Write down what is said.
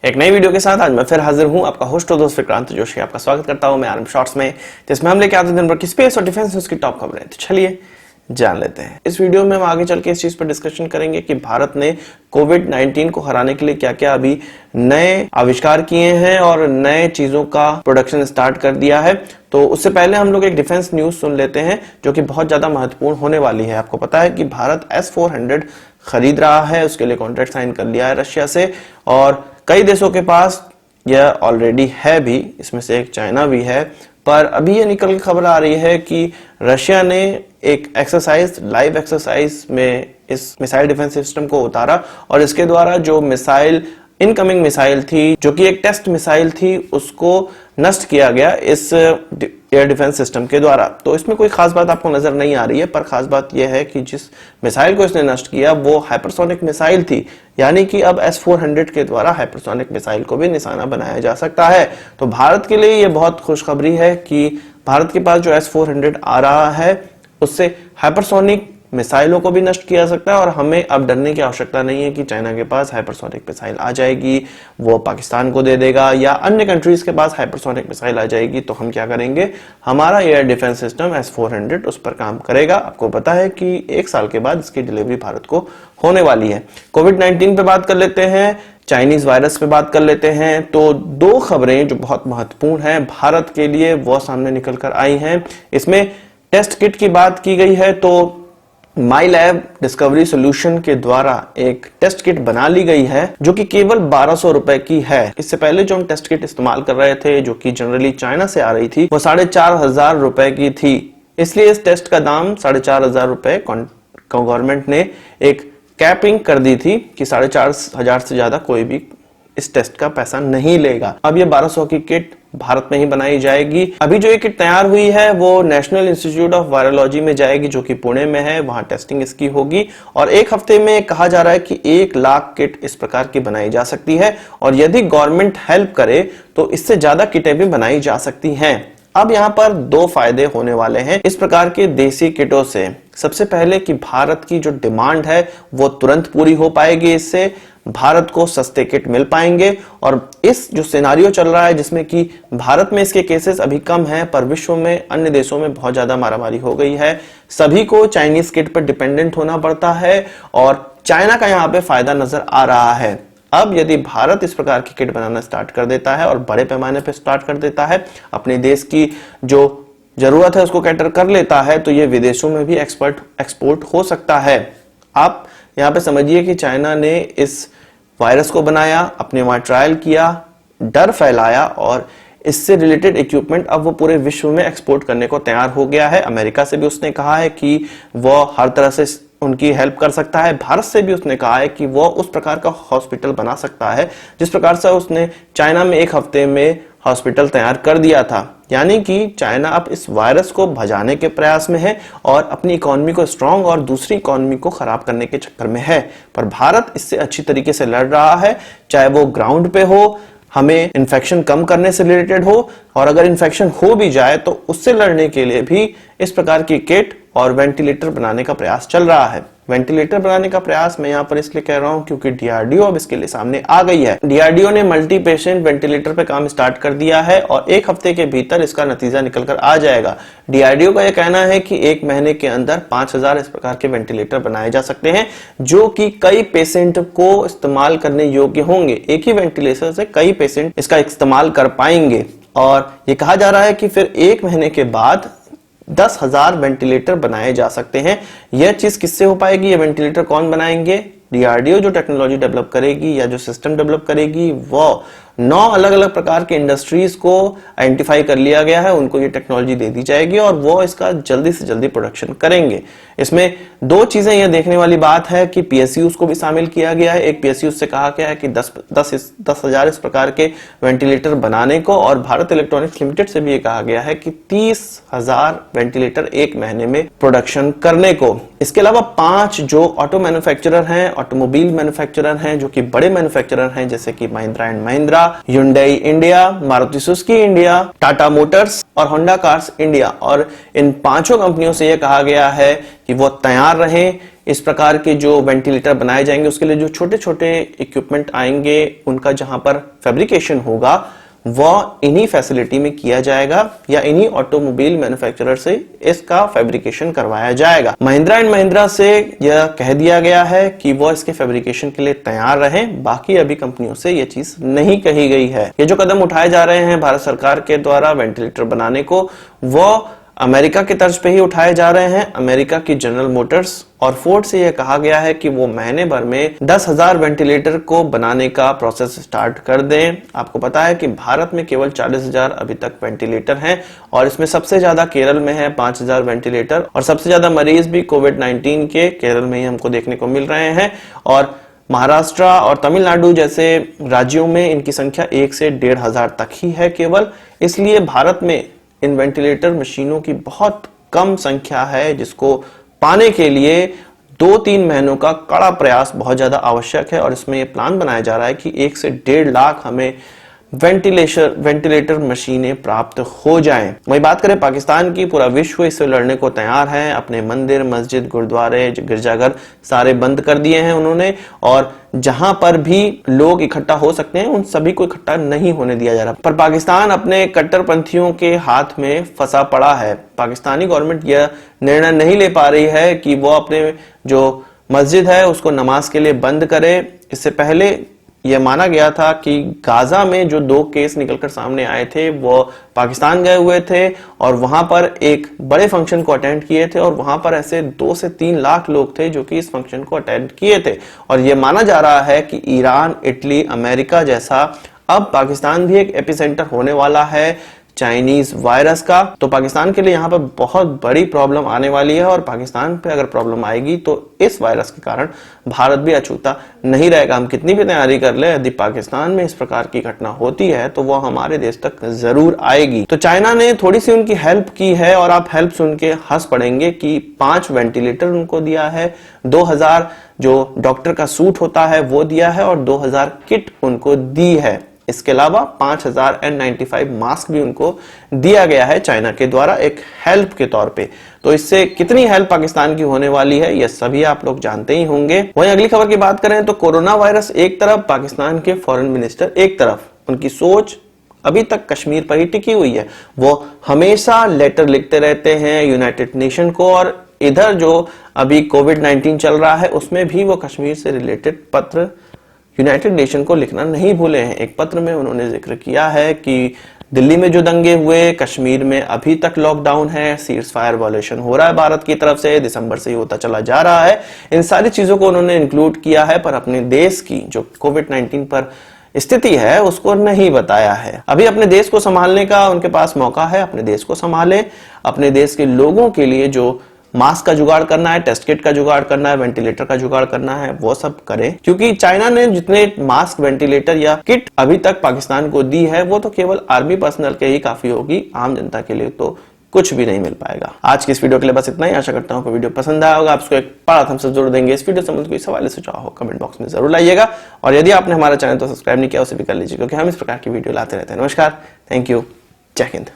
एक नई वीडियो के साथ आज मैं फिर हाजिर हूं, आपका होस्ट और दोस्त विक्रांत जोशी। आपका स्वागत करता हूं मैं आरएम शॉर्ट्स में, जिसमें हम लेके आते हैं दिन भर की स्पेस और डिफेंस न्यूज की टॉप खबरें। तो चलिए जान लेते हैं। इस वीडियो में हम आगे चल के इस चीज पर डिस्कशन करेंगे कि भारत ने कोविड-19 को हराने के लिए क्या क्या अभी नए आविष्कार किए हैं और नए चीजों का प्रोडक्शन स्टार्ट कर दिया है। तो उससे पहले हम लोग एक डिफेंस न्यूज सुन लेते हैं जो कि बहुत ज्यादा महत्वपूर्ण होने वाली है। आपको पता है कि भारत S-400 खरीद रहा है, उसके लिए कॉन्ट्रैक्ट साइन कर लिया है रशिया से, और कई देशों के पास यह ऑलरेडी है भी, इसमें से एक चाइना भी है। पर अभी ये निकल के खबर आ रही है कि रशिया ने एक एक्सरसाइज, लाइव एक्सरसाइज में इस मिसाइल डिफेंस सिस्टम को उतारा और इसके द्वारा जो मिसाइल, इनकमिंग मिसाइल थी जो कि एक टेस्ट मिसाइल थी, उसको नष्ट किया गया इस एयर डिफेंस सिस्टम के द्वारा। तो इसमें कोई खास बात आपको नजर नहीं आ रही है, पर खास बात यह है कि जिस मिसाइल को इसने नष्ट किया वो हाइपरसोनिक मिसाइल थी, यानी कि अब S-400 के द्वारा हाइपरसोनिक मिसाइल को भी निशाना बनाया जा सकता है। तो भारत के लिए यह बहुत खुशखबरी है कि भारत के पास जो S-400 आ रहा है उससे हाइपरसोनिक मिसाइलों को भी नष्ट किया जा सकता है और हमें अब डरने की आवश्यकता नहीं है कि चाइना के पास हाइपरसोनिक मिसाइल आ जाएगी, वो पाकिस्तान को दे देगा या अन्य कंट्रीज के पास हाइपरसोनिक मिसाइल आ जाएगी तो हम क्या करेंगे, हमारा एयर डिफेंस सिस्टम S-400 उस पर काम करेगा। आपको पता है कि 1 साल के बाद इसकी डिलीवरी भारत को होने वाली है। कोविड-19 पे बात कर लेते हैं, चाइनीज वायरस पे बात कर लेते हैं। तो 2 खबरें जो बहुत महत्वपूर्ण हैं भारत के लिए वो सामने निकल कर आई हैं। इसमें टेस्ट किट की बात की गई है, तो माई लैब डिस्कवरी सोल्यूशन के द्वारा एक टेस्ट किट बना ली गई है जो कि केवल 1200 रुपए की है। इससे पहले जो हम टेस्ट किट इस्तेमाल कर रहे थे जो कि जनरली चाइना से आ रही थी वो 4500 रुपए की थी, इसलिए इस टेस्ट का दाम 4500 रुपए गवर्नमेंट ने एक कैपिंग कर दी थी कि 4500 से ज्यादा कोई भी इस टेस्ट का पैसा नहीं लेगा। अब ये 1200 की किट भारत में ही बनाई जाएगी। अभी जो ये किट तैयार हुई है वो नेशनल इंस्टीट्यूट ऑफ वायरोलॉजी में जाएगी जो कि पुणे में है, वहां टेस्टिंग इसकी होगी और 1 हफ्ते में कहा जा रहा है कि 1 लाख किट इस प्रकार की बनाई जा सकती है और यदि गवर्नमेंट हेल्प करे तो इससे ज्यादा किटें भी बनाई जा सकती हैं। अब यहाँ पर 2 फायदे होने वाले हैं इस प्रकार के देसी किटों से। सबसे पहले कि भारत की जो डिमांड है वो तुरंत पूरी हो पाएगी, इससे भारत को सस्ते किट मिल पाएंगे और इस जो सिनारियो चल रहा है जिसमें कि भारत में इसके केसेस अभी कम हैं पर विश्व में अन्य देशों में बहुत ज्यादा मारामारी हो गई है, सभी को चाइनीज किट पर डिपेंडेंट होना पड़ता है और चाइना का यहाँ पे फायदा नजर आ रहा है। अब यदि भारत इस प्रकार की किट बनाना स्टार्ट कर देता है और बड़े पैमाने पर स्टार्ट कर देता है, अपने देश की जो जरूरत है उसको कैटर कर लेता है, तो ये विदेशों में भी एक्सपोर्ट हो सकता है। आप यहाँ पे समझिए कि चाइना ने इस वायरस को बनाया, अपने वहां ट्रायल किया, डर फैलाया और इससे रिलेटेड इक्विपमेंट अब वो पूरे विश्व में एक्सपोर्ट करने को तैयार हो गया है। अमेरिका से भी उसने कहा है कि वो हर तरह से उनकी हेल्प कर सकता है। भारत से भी उसने कहा है कि वो उस प्रकार का हॉस्पिटल बना सकता है जिस प्रकार से उसने चाइना में 1 हफ्ते में हॉस्पिटल तैयार कर दिया था। यानी कि चाइना अब इस वायरस को भजाने के प्रयास में है और अपनी इकोनॉमी को स्ट्रांग और दूसरी इकोनॉमी को खराब करने के चक्कर में है, पर भारत इससे अच्छी तरीके से लड़ रहा है, चाहे वो ग्राउंड पे हो, हमें इन्फेक्शन कम करने से रिलेटेड हो, और अगर इन्फेक्शन हो भी जाए तो उससे लड़ने के लिए भी इस प्रकार की किट और वेंटिलेटर बनाने का प्रयास चल रहा है। वेंटिलेटर बनाने का प्रयास मैं यहाँ पर इसलिए कह रहा हूँ क्योंकि DRDO अब इसके लिए सामने आ गई है। DRDO ने मल्टी पेशेंट वेंटिलेटर पे काम स्टार्ट कर दिया है और 1 हफ्ते के भीतर इसका नतीजा निकल कर आ जाएगा। DRDO का यह कहना है कि 1 महीने के अंदर 5000 इस प्रकार के वेंटिलेटर बनाए जा सकते हैं जो कि कई पेशेंट को इस्तेमाल करने योग्य होंगे। एक ही वेंटिलेटर से कई पेशेंट इसका इस्तेमाल कर पाएंगे और ये कहा जा रहा है कि फिर 1 महीने के बाद 10,000 वेंटिलेटर बनाए जा सकते हैं। यह चीज किससे हो पाएगी, ये वेंटिलेटर कौन बनाएंगे? DRDO जो टेक्नोलॉजी डेवलप करेगी या जो सिस्टम डेवलप करेगी वो 9 अलग अलग प्रकार के इंडस्ट्रीज को आइडेंटिफाई कर लिया गया है, उनको ये टेक्नोलॉजी दे दी जाएगी और वो इसका जल्दी से जल्दी प्रोडक्शन करेंगे। इसमें 2 चीजें यह देखने वाली बात है कि PSUs को भी शामिल किया गया है। एक PSU से कहा गया है कि 10,000 इस प्रकार के वेंटिलेटर बनाने को, और भारत इलेक्ट्रॉनिक्स लिमिटेड से भी ये कहा गया है कि 30,000 वेंटिलेटर 1 महीने में प्रोडक्शन करने को। इसके अलावा 5 जो ऑटो मैन्युफैक्चरर हैं, ऑटोमोबाइल मैन्युफैक्चरर हैं, जो कि बड़े मैन्युफैक्चरर हैं जैसे कि Mahindra and Mahindra, Hyundai India, Maruti Suzuki India, Tata Motors और होंडा कार्स इंडिया। और इन पांचों कंपनियों से यह कहा गया है कि वो तैयार रहें। इस प्रकार के जो वेंटिलेटर बनाए जाएंगे उसके लिए जो छोटे छोटे इक्विपमेंट आएंगे उनका जहां पर फैब्रिकेशन होगा वह इन्हीं फैसिलिटी में किया जाएगा या इन्हीं ऑटोमोबाइल मैन्युफैक्चरर से इसका फैब्रिकेशन करवाया जाएगा। महिंद्रा एंड महिंद्रा से यह कह दिया गया है कि वह इसके फैब्रिकेशन के लिए तैयार रहें। बाकी अभी कंपनियों से यह चीज नहीं कही गई है। ये जो कदम उठाए जा रहे हैं भारत सरकार के द्वारा वेंटिलेटर बनाने को, वह अमेरिका के तर्ज पे ही उठाए जा रहे हैं। अमेरिका की जनरल मोटर्स और फोर्ड से यह कहा गया है कि वो महीने भर में 10,000 वेंटिलेटर को बनाने का प्रोसेस स्टार्ट कर दें। आपको पता है कि भारत में केवल 40,000 अभी तक वेंटिलेटर हैं और इसमें सबसे ज्यादा केरल में है 5,000 वेंटिलेटर और सबसे ज्यादा मरीज भी कोविड-19 के केरल में ही हमको देखने को मिल रहे हैं। और महाराष्ट्र और तमिलनाडु जैसे राज्यों में इनकी संख्या 1 से 1,500 तक ही है केवल। इसलिए भारत में इन वेंटिलेटर मशीनों की बहुत कम संख्या है, जिसको पाने के लिए 2-3 महीनों का कड़ा प्रयास बहुत ज्यादा आवश्यक है। और इसमें यह प्लान बनाया जा रहा है कि 1 से 1.5 लाख हमें वेंटिलेटर मशीनें प्राप्त हो जाएं। वही बात करें पाकिस्तान की, पूरा विश्व इससे लड़ने को तैयार है। अपने मंदिर, मस्जिद, गुरुद्वारे, गिरजाघर सारे बंद कर दिए हैं उन्होंने और जहां पर भी लोग इकट्ठा हो सकते हैं उन सभी को इकट्ठा नहीं होने दिया जा रहा। पर पाकिस्तान अपने कट्टरपंथियों के हाथ में फंसा पड़ा है। पाकिस्तानी गवर्नमेंट यह निर्णय नहीं ले पा रही है कि वो अपने जो मस्जिद है उसको नमाज के लिए बंद करे। इससे पहले यह माना गया था कि गाजा में जो 2 केस निकलकर सामने आए थे वो पाकिस्तान गए हुए थे और वहां पर एक बड़े फंक्शन को अटेंड किए थे और वहां पर ऐसे 2 से 3 लाख लोग थे जो कि इस फंक्शन को अटेंड किए थे। और यह माना जा रहा है कि ईरान, इटली, अमेरिका जैसा अब पाकिस्तान भी एक एपिसेंटर होने वाला है चाइनीज वायरस का। तो पाकिस्तान के लिए यहाँ पर बहुत बड़ी प्रॉब्लम आने वाली है और पाकिस्तान पे अगर प्रॉब्लम आएगी तो इस वायरस के कारण भारत भी अछूता नहीं रहेगा। हम कितनी भी तैयारी कर ले, यदि पाकिस्तान में इस प्रकार की घटना होती है तो वह हमारे देश तक जरूर आएगी। तो चाइना ने थोड़ी सी उनकी हेल्प की है और आप हेल्प सुन के हंस पड़ेंगे कि 5 वेंटिलेटर उनको दिया है, 2,000 जो डॉक्टर का सूट होता है वो दिया है और 2,000 किट उनको दी है। इसके अलावा 5,000 N95 मास्क भी उनको दिया गया है चाइना के द्वारा एक हेल्प के तौर पे। तो इससे कितनी हेल्प पाकिस्तान की होने वाली है यह सभी आप लोग जानते ही होंगे। वहीं अगली खबर की बात करें तो कोरोना वायरस एक तरफ, पाकिस्तान के फॉरेन मिनिस्टर एक तरफ, उनकी सोच अभी तक कश्मीर पर ही टिकी हुई है। वो हमेशा लेटर लिखते रहते हैं यूनाइटेड नेशन को और इधर जो अभी कोविड-19 चल रहा है उसमें भी वो कश्मीर से रिलेटेड पत्र यूनाइटेड नेशन को लिखना नहीं भूले हैं। एक पत्र में उन्होंने जिक्र किया है कि दिल्ली में जो दंगे हुए, कश्मीर में अभी तक लॉकडाउन है, सीज फायर वायलेशन हो रहा है भारत की तरफ से, दिसंबर से ही होता चला जा रहा है। इन सारी चीजों को उन्होंने इंक्लूड किया है पर अपने देश की जो कोविड-19 पर स्थिति है उसको नहीं बताया है। अभी अपने देश को संभालने का उनके पास मौका है, अपने देश को संभालें, अपने देश के लोगों के लिए जो मास्क का जुगाड़ करना है, टेस्ट किट का जुगाड़ करना है, वेंटिलेटर का जुगाड़ करना है, वो सब करें। क्योंकि चाइना ने जितने मास्क, वेंटिलेटर या किट अभी तक पाकिस्तान को दी है वो तो केवल आर्मी पर्सनल के ही काफी होगी, आम जनता के लिए तो कुछ भी नहीं मिल पाएगा। आज की इस वीडियो के लिए बस इतना ही। आशा करता हूँ कि वीडियो पसंद आया होगा। आपको एक बड़ा थम्स अप जरूर देंगे। इस वीडियो से कोई सवाल सुझाव हो कमेंट बॉक्स में जरूर लाइएगा और यदि आपने हमारा चैनल तो सब्सक्राइब नहीं किया उसे भी कर लीजिए क्योंकि हम इस प्रकार की वीडियो लाते रहते हैं। नमस्कार, थैंक यू, जय हिंद।